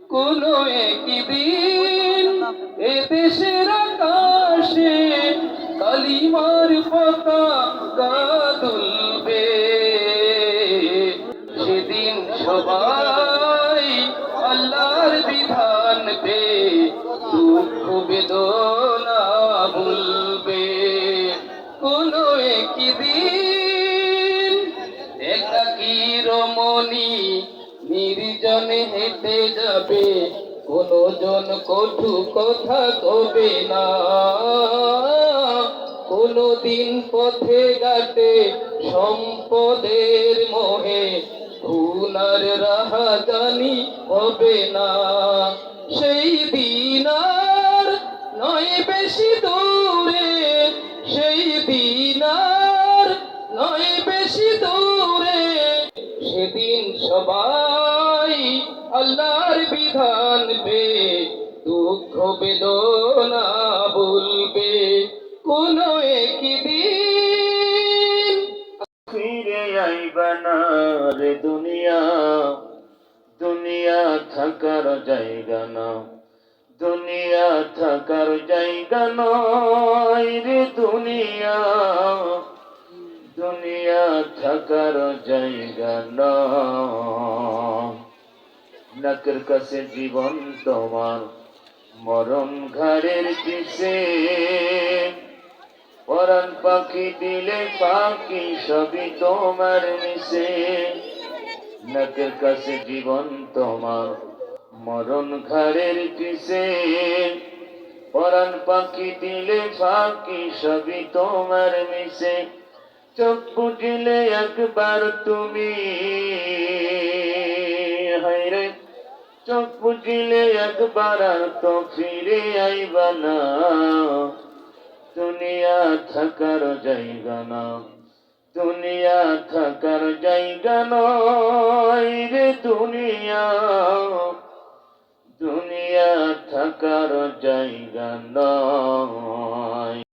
কোনো একদিন এ দেশের আকাশে কালিমার পতাকা দুলবে। সেদিন সবাই আল্লাহর বিধান পে দুঃখ বেদনা ভুলবে। কোনো একদিন একাকী রমণী নির্জনে হেঁটে যাবে, কোনো জন কটু কথা কবে না। কোনো দিন পথে ঘাটে সম্পদের মোহে খুনার রাহাজানি হবে না। সেই দিন আর নয় বেশি দূরে, সেই দিন আর নয় বেশি দূরে। সেদিন সবাই আল্লাহর বিধান পে দুঃখ বেদনা ভুলবে। কোনো একদিন ফিরে আইবা না রে দুনিয়া, দুনিয়া থাকার জায়গা না, দুনিয়া থাকার জায়গা নয় রে দুনিয়া, দুনিয়া থাকার জায়গা নয়। নাকের কাছে জীবন তোমার, মরণ ঘাড়ের পিছে, পরাণ পাখি দিলে পাখি সবই তোমার মিশে। নাকের কাছে জীবন তোমার, মরণ ঘাড়ের পিছে, পরাণ পাখি দিলে পাখি সবই তোমার মিশে। চোখ বুঝিলে একবার তুমি, হায়রে চোখ বুঝিলে একবার আর তো ফিরে আইবা না। দুনিয়া থাকার জায়গা না, দুনিয়া থাকার জায়গা নয় রে দুনিয়া, দুনিয়া থাকার জায়গা নয়।